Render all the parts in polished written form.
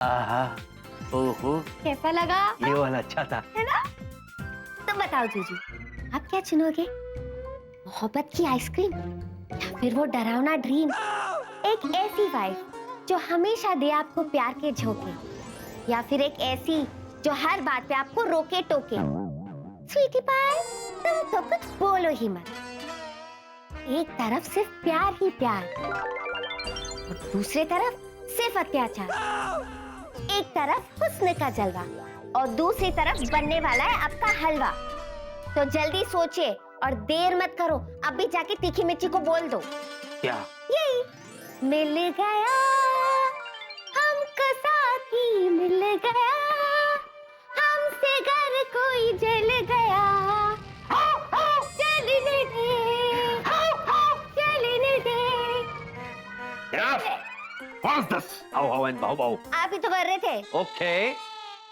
आहा, ओहो, कैसा लगा? ये वाला अच्छा था। है ना? तो बताओ जीजू, आप क्या चुनोगे? मोहब्बत की आइसक्रीम या फिर वो डरावना ड्रीम? एक ऐसी वाइफ जो हमेशा दे आपको प्यार के झोंके, या फिर एक ऐसी जो हर बात पे आपको रोके टोके? स्वीटी पाई, तुम तो कुछ बोलो ही मत। एक तरफ सिर्फ प्यार ही प्यार और दूसरी तरफ सिर्फ अत्याचार। एक तरफ हुस्न का जलवा और दूसरी तरफ बनने वाला है आपका हलवा। तो जल्दी सोचिए और देर मत करो, अभी जाके तीखी मिर्ची को बोल दो। क्या? यही, मिल गया हमको साथी, मिल गया हमसे घर कोई जल गया। चलने दे, चलने दे। आओ, भाऊ। आप ही तो कर रहे थे। ओके,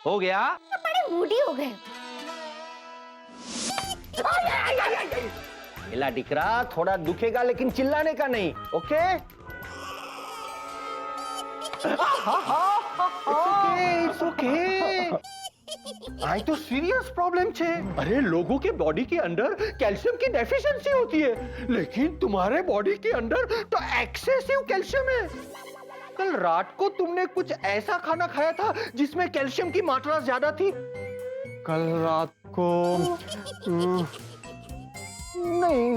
हो गया। तो बड़े मूडी हो गए। मेला दिख रहा, थोड़ा दुखेगा लेकिन चिल्लाने का नहीं, ओके? It's okay. आई तो सीरियस प्रॉब्लम छे। अरे लोगों के बॉडी के अंदर कैल्शियम की डेफिशिएंसी होती है, लेकिन तुम्हारे बॉडी के अंदर तो एक्सेसिव कैल्शियम है। कल रात को तुमने कुछ ऐसा खाना खाया था जिसमें कैल्शियम की मात्रा ज्यादा थी। कल रात को नहीं,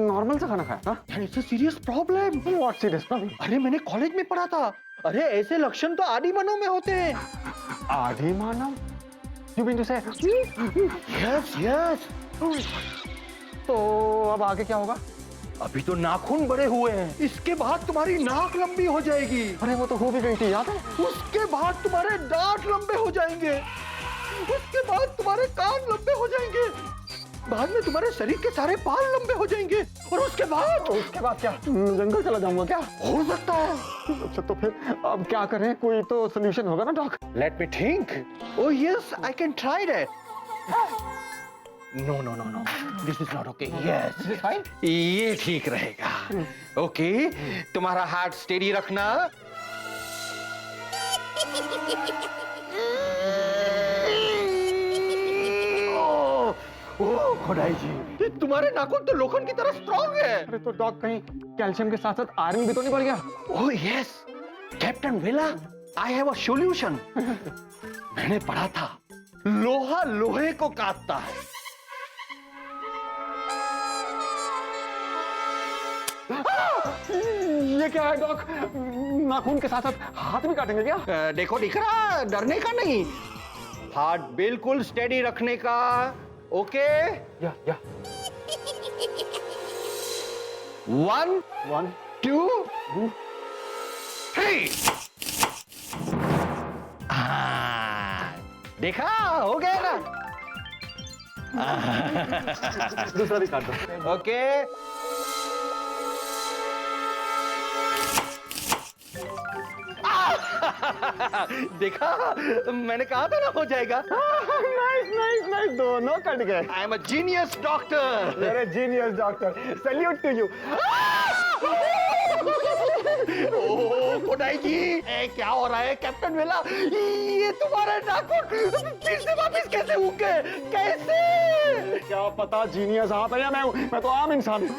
नॉर्मल सा खाना खाया था। It's a serious problem. What serious problem? अरे मैंने कॉलेज में पढ़ा था। अरे ऐसे लक्षण तो आदि मानव में होते हैं। आदि मानव? You mean to say? Yes. तो अब आगे क्या होगा? अभी तो नाखून बड़े हुए हैं, इसके बाद तुम्हारी नाक लंबी हो जाएगी। अरे वो तो हो भी गई थी, याद है? उसके बाद तुम्हारे दांत लंबे हो जाएंगे, उसके बाद तुम्हारे कान लंबे हो जाएंगे, बाद में तुम्हारे शरीर के सारे बाल लंबे हो जाएंगे, और उसके बाद क्या? जंगल चला जाऊंगा क्या? हो सकता है। अच्छा तो फिर अब क्या करें? कोई तो सोल्यूशन होगा ना doc? Let me think. Oh yes, I can try that. No, this is not okay. Yes, fine, ये ठीक रहेगा। ओके, तुम्हारा हार्ट स्टेडी रखना। ओह खुदाई जी, तुम्हारे नाखून तो लोखंड की तरह स्ट्रॉन्ग है। अरे तो डॉक कहीं कैल्शियम के साथ साथ आयरन भी तो नहीं बढ़ गया? ओह यस, कैप्टन वेला, आई हैव अ सॉल्यूशन। मैंने पढ़ा था, लोहा लोहे को काटता है। ये क्या है डॉक? नाखून के साथ साथ हाथ भी काटेंगे क्या? देखो दिख रहा, डरने का नहीं, हाथ बिल्कुल स्टेडी रखने का। ओके, या 1 2 3। देखा, हो गया ना? दूसरा भी काट दो। ओके, देखा, मैंने कहा था ना हो जाएगा। नाइस, दोनों कट गए। I am a genius doctor. अरे genius doctor, salute to you. Oh Kodai ji, क्या हो रहा है कैप्टन वेला? ये तुम्हारे नाखून फिर से वापस कैसे उग गए? कैसे? क्या पता जीनियस आप है या मैं तो आम इंसान हूँ।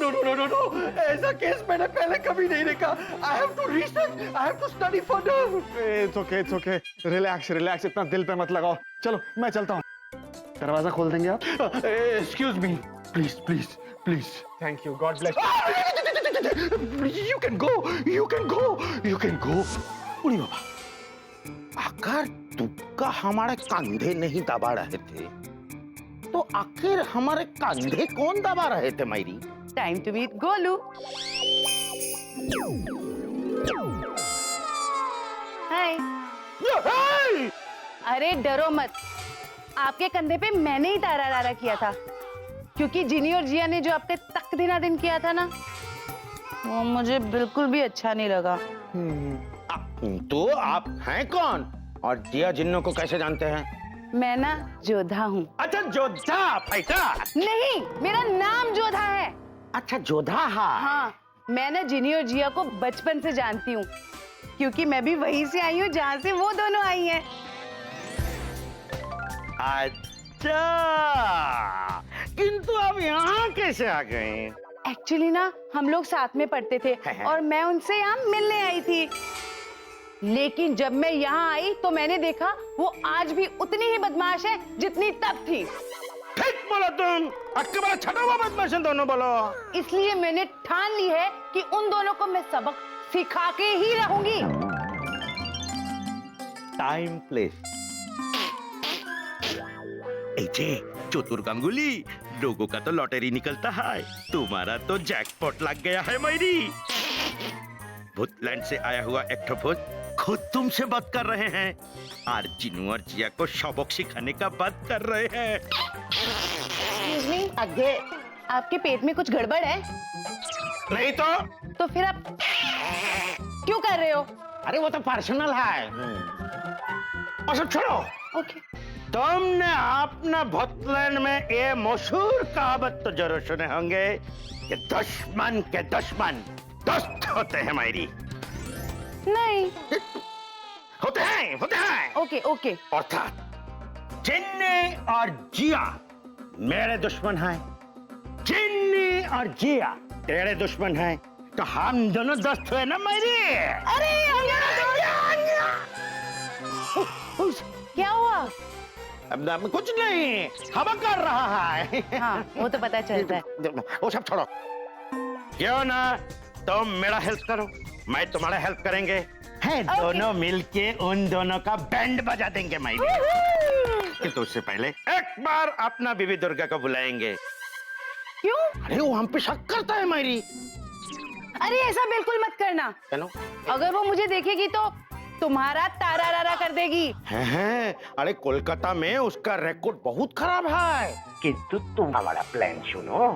नो, ऐसा केस मैंने पहले कभी नहीं देखा। I have to research, I have to study further. It's okay, relax, इतना दिल पे मत लगाओ। चलो मैं चलता हूँ, दरवाजा खोल देंगे आप? Excuse me, please. Thank you, God bless. You can go. उड़ी बाबा, अगर तुक्का हमारे कंधे नहीं दबा रहे थे तो आखिर हमारे कंधे कौन दबा रहे थे मेरी? Time to meet Golu. Hi. अरे डरो मत, आपके कंधे पे मैंने ही तारा रारा किया था, क्योंकि जिनी और जिया ने जो आपके तक दिना दिन किया था ना, वो मुझे बिल्कुल भी अच्छा नहीं लगा। तो आप हैं कौन और जिया जिन्नों को कैसे जानते हैं? मैं ना जोधा हूँ। अच्छा जोधा फाइटर? नहीं, मेरा नाम जोधा है। अच्छा जोधा। हाँ, मैं ना जिनी और जिया को बचपन से जानती हूँ। क्योंकि मैं भी वहीं से आई हूँ जहाँ से वो दोनों आई हैं। अच्छा, किंतु आप यहाँ कैसे आ गए? एक्चुअली ना हम लोग साथ में पढ़ते थे और मैं उनसे यहाँ मिलने आई थी। लेकिन जब मैं यहाँ आई तो मैंने देखा वो आज भी उतनी ही बदमाश है जितनी तब थी। ठीक बोला तुम, अक्के बड़ा छठा हुआ बदमाश है दोनों, बोलो। इसलिए मैंने ठान ली है कि उन दोनों को मैं सबक सिखा के ही रहूंगी। Time place. चतुर गांगुली, लोगों का तो लॉटरी निकलता है, तुम्हारा तो जैकपॉट लग गया है मेरी। भूतलैंड से आया हुआ एक ठो भूत खुद तुमसे बात कर रहे हैं और जिनू और जिया को सबक सिखाने का बात कर रहे हैं। Excuse me, आगे आपके पेट में कुछ गड़बड़ है? नहीं तो फिर आप क्यों कर रहे हो? अरे वो तो पर्सनल है। और सब छोड़ो। ओके। तुमने अपना भूतलैंड में ये मशहूर कहावत तो जरूर सुने होंगे कि दुश्मन के दुश्मन दोस्त होते हैं मेरी। नहीं। होते हैं। Okay okay. अर्थात जिन्नी और जिया मेरे दुश्मन हैं, जिन्नी और जिया तेरे दुश्मन हैं, तो हम दोनों दोस्त हुए ना मेरी। अरे क्या हुआ? अब कुछ नहीं, हवा कर रहा है। हाँ, वो तो पता चलता है। वो सब छोड़ो, क्यों ना तुम मेरा हेल्प करो, मैं तुम्हारा हेल्प करेंगे। हैं दोनों मिलके उन दोनों का बैंड बजा देंगे मैं। किंतु उससे पहले एक बार अपना बीवी दुर्गा को बुलाएंगे। क्यों? अरे वो हम पे शक करता है मेरी। अरे ऐसा बिल्कुल मत करना। चलो। अगर वो मुझे देखेगी तो तुम्हारा तारा रारा कर देगी। हैं, अरे कोलकाता में उसका रिकॉर्ड बहुत खराब है। किंतु तुम हमारा प्लान सुनो।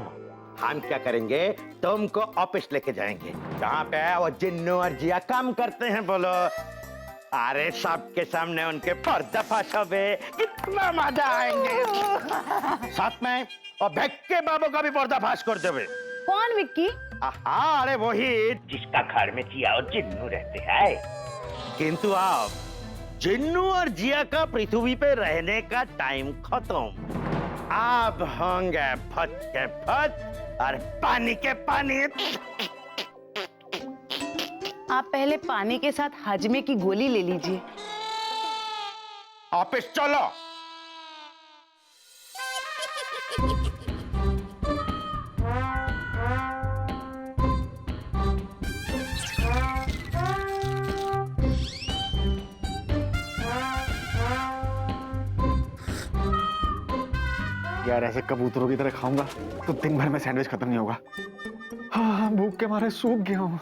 हम क्या करेंगे, तुमको ऑफिस लेके जाएंगे जहाँ पे वो जिन्नू और जिया काम करते हैं। बोलो, अरे सबके सामने उनके पर्दाफाश होवे, कितना मजा आएंगे। साथ में और भक्के बाबू का भी पर्दाफाश कर देवे। कौन विक्की? हाँ, अरे वही जिसका घर में जिया और जिन्नू रहते हैं। किंतु आप जिन्नू और जिया का पृथ्वी पे रहने का टाइम खत्म। आप होंगे फट के फट और पानी के पानी। आप पहले पानी के साथ हाजमे की गोली ले लीजिए। ऑफिस चलो। यार ऐसे कबूतरों की तरह खाऊंगा तो दिन भर में सैंडविच खत्म नहीं होगा। हाँ, भूख के मारे सूख गया हूँ।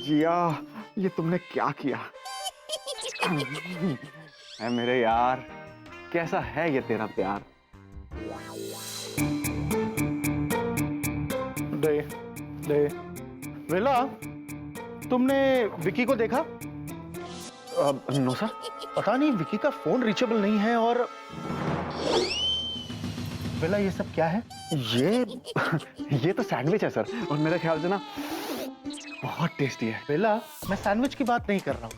जिया, ये तुमने क्या किया? है मेरे यार, कैसा है ये तेरा प्यार? दे वेला, तुमने विकी को देखा? No sir. पता नहीं, विकी का फोन रीचेबल नहीं है। और वेला, ये सब क्या है? ये तो सैंडविच है सर, और मेरे ख्याल से ना बहुत टेस्टी है। वेला, मैं सैंडविच की बात नहीं कर रहा हूँ,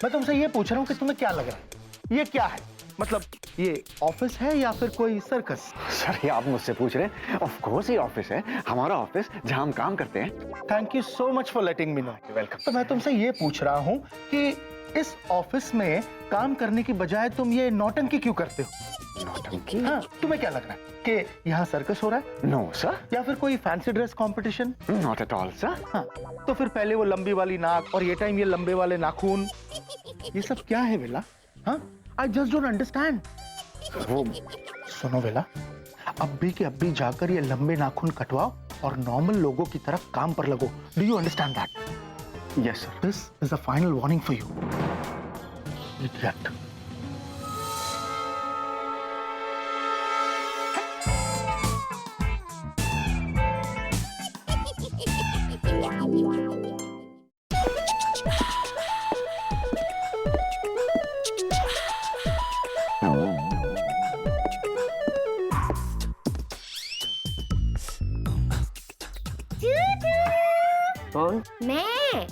मैं तुमसे ये पूछ रहा हूँ कि तुम्हें क्या लग रहा है? ये क्या है? मतलब ये ऑफिस है या फिर कोई सर्कस? सर, ये आप मुझसे पूछ रहे हैं? ऑफ कोर्स ये ऑफिस है, हमारा ऑफिस जहां हम काम करते हैं। Thank you so much for letting me know. Welcome. तो मैं तुमसे ये पूछ रहा हूँ कि इस ऑफिस में काम करने की बजाय तुम ये नौटंकी क्यों करते हो? नौटंकी? हाँ, तुम्हें क्या लग रहा है कि यहाँ सर्कस हो रहा है? No sir. या फिर कोई fancy dress competition? Not at all sir. हाँ, तो फिर पहले वो लंबी वाली नाक और ये टाइम ये लंबे वाले नाखून, ये सब क्या है वेला? हाँ, आई जस्ट डोंट अंडरस्टैंड। वो सुनो वेला, अब भी के अब भी जाकर ये लंबे नाखून कटवाओ और नॉर्मल लोगों की तरफ काम पर लगो। Do you understand that? Yes sir. This is a final warning for you, idiot. कौन? मैं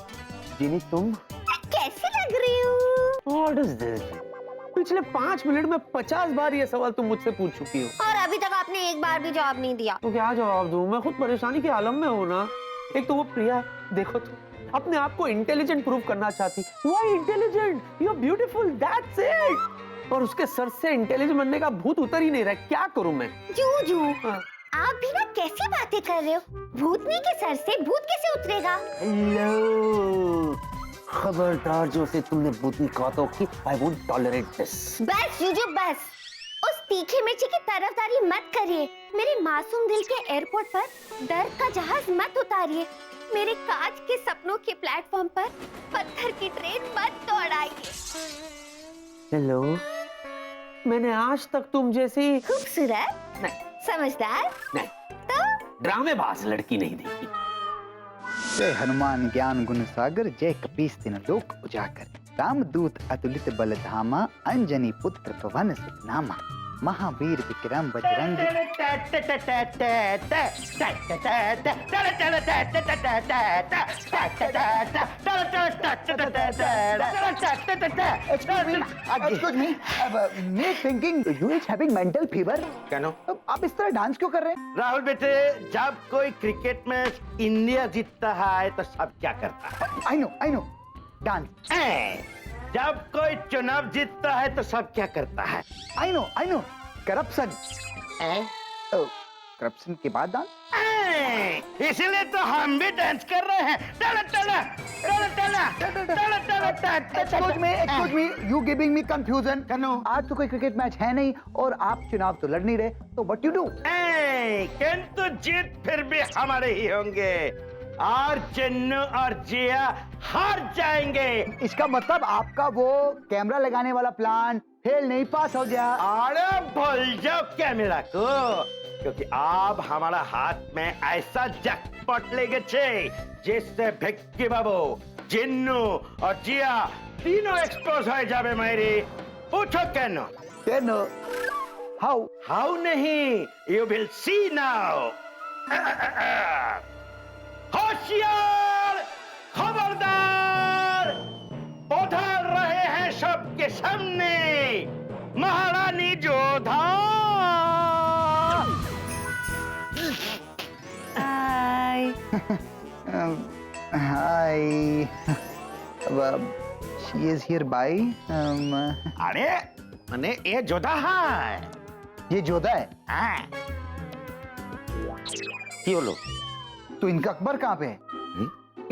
जिनी तुम? What is this? पिछले 5 मिनट में 50 बार ये सवाल तुम मुझसे पूछ चुकी हो। और अभी तक आपने एक बार भी जवाब नहीं दिया। तो क्या जवाब दूं? मैं खुद परेशानी के आलम में हूं ना। एक तो वो प्रिया है, देखो तो अपने आप को इंटेलिजेंट प्रूव करना चाहती। Why intelligent? You are beautiful, that's it. और उसके सर से इंटेलिजेंट बनने का भूत उतर ही नहीं रहा। क्या करूं मैं? जूजू, हाँ। आप भी ना कैसी बातें कर रहे हो? भूतनी के सर से भूत कैसे उतरेगा? हेलो, खबरदार जो से तुमने भूतनी कहा तो कि आई वोंट टॉलरेट दिस। बस जूजू बस, उस तीखे मिर्ची की तरफदारी मत करिए। मेरे मासूम दिल के एयरपोर्ट पर डर का जहाज मत उतारिए। मेरे कांच के सपनों के प्लेटफॉर्म पर पत्थर की ट्रेन मत दौड़ाइए। हेलो, मैंने आज तक तुम जैसी खूबसूरत, नहीं समझदार, नहीं तो ड्रामेबाज लड़की नहीं देखी। जय हनुमान ज्ञान गुण सागर, जय कपीस तिन लोक उजागर, रामदूत अतुलित बल धामा, अंजनी पुत्र पवन सुत नामा, Mahavir Vikram Bajrangi. Excuse me, me thinking you is having mental fever. क्या आप इस तरह डांस क्यों कर रहे हैं? राहुल बेटे, जब कोई क्रिकेट मैच इंडिया जीतता है तो सब क्या करता है? I know, dance. जब कोई चुनाव जीतता है तो सब क्या करता है? I know, corruption. करप्शन के बाद डांस। इसीलिए तो हम भी डांस कर रहे हैं। Excuse me, you giving me confusion. आज तो कोई क्रिकेट मैच है नहीं और आप चुनाव तो लड़ नहीं रहे, तो what you do? किंतु जीत फिर भी हमारे ही होंगे और चिन्नू और जिया हार जाएंगे। इसका मतलब आपका वो कैमरा लगाने वाला प्लान फेल नहीं, पास हो गया। अरे भूल जाओ कैमरा को, क्योंकि अब हमारा हाथ में ऐसा जैकपॉट लेगे छे जिससे भिक्की बाबू, जिन्नू और जिया तीनों एक्सपोज हो जावे। मेरी पूछो कैनो? Then हाउ नहीं, यू विल सी नाउ। होशियार, खबरदार, उधर रहे हैं सबके सामने महारानी जोधा। हाय। hi. She is here by. अरे मैंने ये जोधा है। ये जोधा है। हाँ। क्यों लो? तो इनका अकबर कहाँ पे है?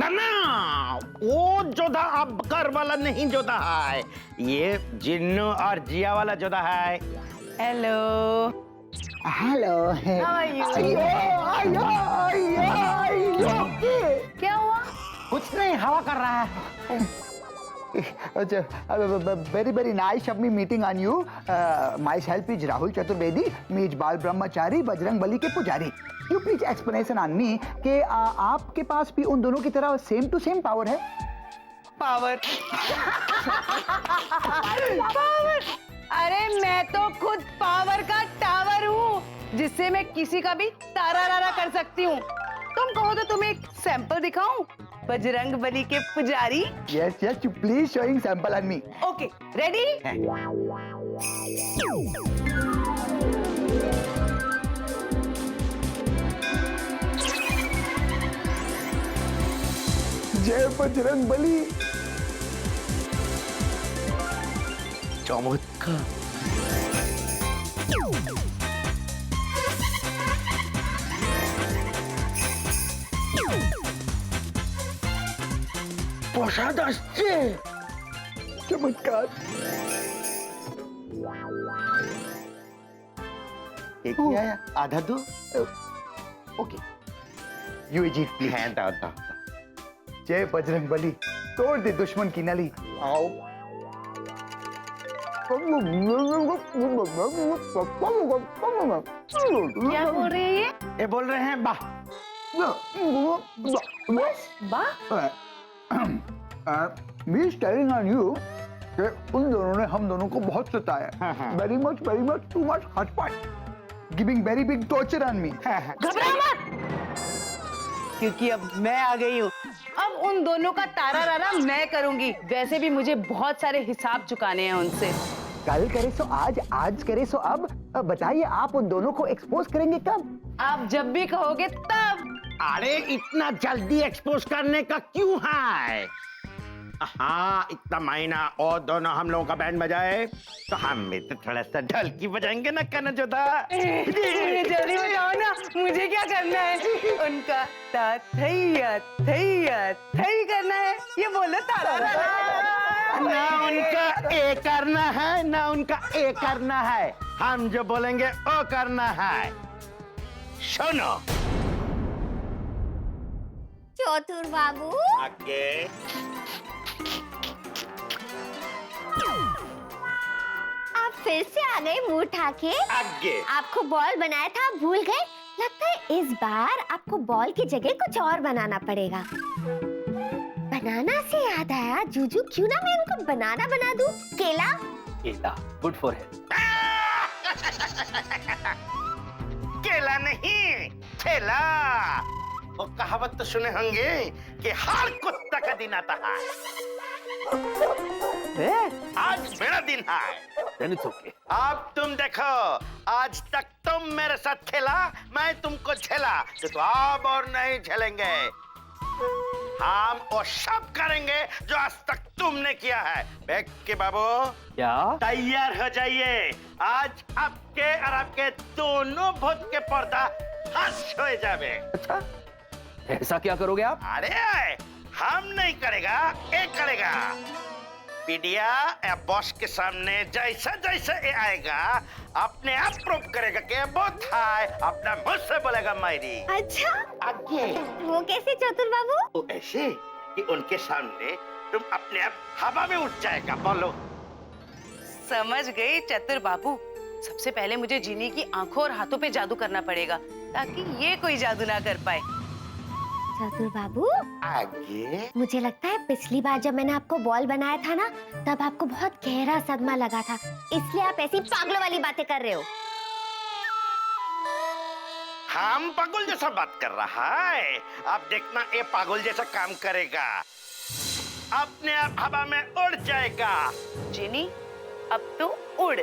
ना, वो जोधा अब कर वाला नहीं जोधा है, ये जिन्नू और जिया वाला जोधा है। Hello. Hello. How are you? क्या हुआ? कुछ नहीं, हवा कर रहा है। अच्छा, very nice of me meeting on you. Myself is Rahul Chaturvedi, me is बाल ब्रह्मचारी, बजरंग बली के पुजारी। You please explanation on me कि आपके पास भी उन दोनों की तरह सेम टू सेम पावर है? पावर। पावर। अरे मैं तो खुद पावर का टावर हूँ, जिससे मैं किसी का भी तारा रारा कर सकती हूँ। तुम कहो तो तुम्हें एक सैंपल दिखाऊं? बजरंग बली के पुजारी। Yes, you please showing sample on me. Okay, ready? जय बजरंग बली। चमत्कार। প্রসাদ আসছে। चमत्कार। एक ही आया, आधा दो। Okay, you it please. हाँ, दाओ दाओ। जय बजरंग बली, तोड़ दे दुश्मन की नली। आओ। क्या बोल रहे हैं ये? ये बोल रहे हैं वाह। Me is telling on you कि उन दोनों ने हम दोनों को बहुत सताया। Very much too much hot, giving very big torture on me. घबरा मत, क्योंकि अब मैं आ गई हूँ। अब उन दोनों का तारा रारा मैं करूंगी। वैसे भी मुझे बहुत सारे हिसाब चुकाने हैं उनसे। कल करे सो आज, आज करे सो अब बताइए आप उन दोनों को एक्सपोज करेंगे कब? आप जब भी कहोगे तब। अरे इतना जल्दी एक्सपोज करने का क्यों है? हाँ, इतना महीना और दोनों हम लोगों का बैंड बजाए तो हम भी तो थोड़ा सा ढोलकी बजाएंगे ना कनजोदा। जल्दी बताओ ना, मुझे क्या करना है? उनका ता थैया थैया थै करना है, ये बोलो तारा रारा। ना उनका ए करना है ना उनका ए करना है, हम जो बोलेंगे ओ करना है। सुनो चतुर बाबू, आगे आप फिर से आ गए मुंह उठा के। आगे आपको बॉल बनाया था, आप भूल गए। लगता है इस बार आपको बॉल की जगह कुछ और बनाना पड़ेगा। बनाना से याद आया, जूजू क्यों ना मैं इनको बनाना बना दूं? केला? केला गुड फॉर हेल्थ। केला नहीं, ठेला। वो कहावत तो सुने होंगे कि हर कुत्ता का दिन आता है। आज मेरा दिन है। Then it's okay. अब तुम देखो, आज तक तुम मेरे साथ खेला, मैं तुमको झेला, तो अब और नहीं झेलेंगे। हम वो सब करेंगे जो आज तक तुमने किया है। बेक्की बाबू, क्या? तैयार हो जाइए। आज आपके और आपके दोनों भूत के पर्दा हंस हो जावे। अच्छा, ऐसा क्या करोगे आप? अरे हम नहीं करेगा, एक करेगा। पीडिया या बॉस के सामने जैसा जैसा ये आएगा, अपने आप प्रूव करेगा कि बहुत है, अपना मुंह से बोलेगा मायरी। अच्छा, आगे वो कैसे चतुर बाबू? वो ऐसे कि उनके सामने तुम अपने आप हवा में उठ जाएगा। बोलो। समझ गई चतुर बाबू। सबसे पहले मुझे जीनी की आंखों और हाथों पे जादू करना पड़ेगा, ताकि ये कोई जादू ना कर पाए। चतुर बाबू, आगे मुझे लगता है पिछली बार जब मैंने आपको बॉल बनाया था ना, तब आपको बहुत गहरा सदमा लगा था, इसलिए आप ऐसी पागलों वाली बातें कर रहे हो। हम पागल जैसा बात कर रहा है। अब देखना ये पागल जैसा काम करेगा, अपने आप हवा में उड़ जाएगा। जीनी, अब तो उड़।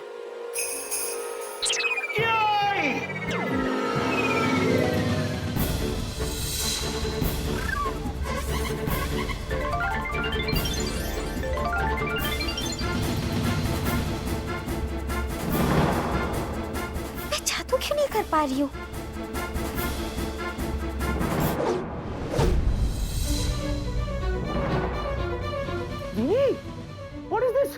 ये! मैं जादू क्यों नहीं कर पा रही हूँ? What is this?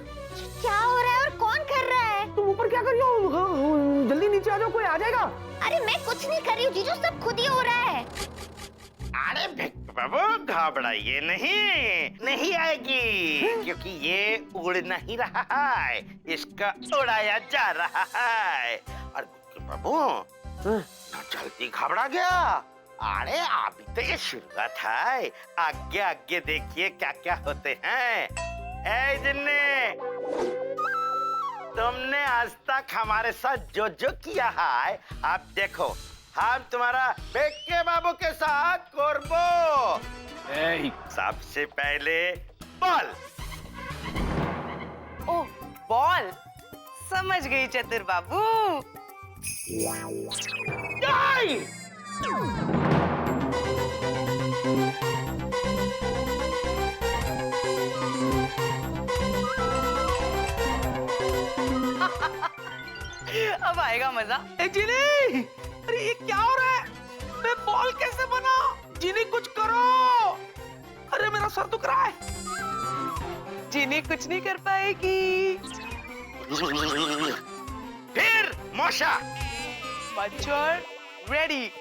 क्या हो रहा है और कौन कर रहा है? तुम ऊपर क्या कर रही हो? जल्दी नीचे आ जाओ, कोई आ जाएगा। अरे मैं कुछ नहीं कर रही हूँ जीजू, सब खुद ही हो रहा है। अरे भिक्कू बाबू, घबराइए नहीं, नहीं आएगी, क्योंकि ये उड़ नहीं रहा है, इसका उड़ाया जा रहा है। और भिक्कू बाबू, तो जल्दी घबरा गया। अरे अभी तो ये शुरुआत है, आगे आगे देखिए क्या क्या होते हैं। ए जिन्ने, तुमने आज तक हमारे साथ जो जो किया है, अब देखो हम तुम्हारा भिक्की बाबू के साथ करबो। सबसे पहले बॉल। ओह, बॉल। समझ गई चतुर बाबू। जाई! अब आएगा मजा। जिनी, अरे ये क्या हो रहा है? मैं बॉल कैसे बना? जिनी कुछ करो! अरे मेरा सर दुख रहा है। जीनी कुछ नहीं कर पाएगी। फिर मौशा। बच्चों, रेडी।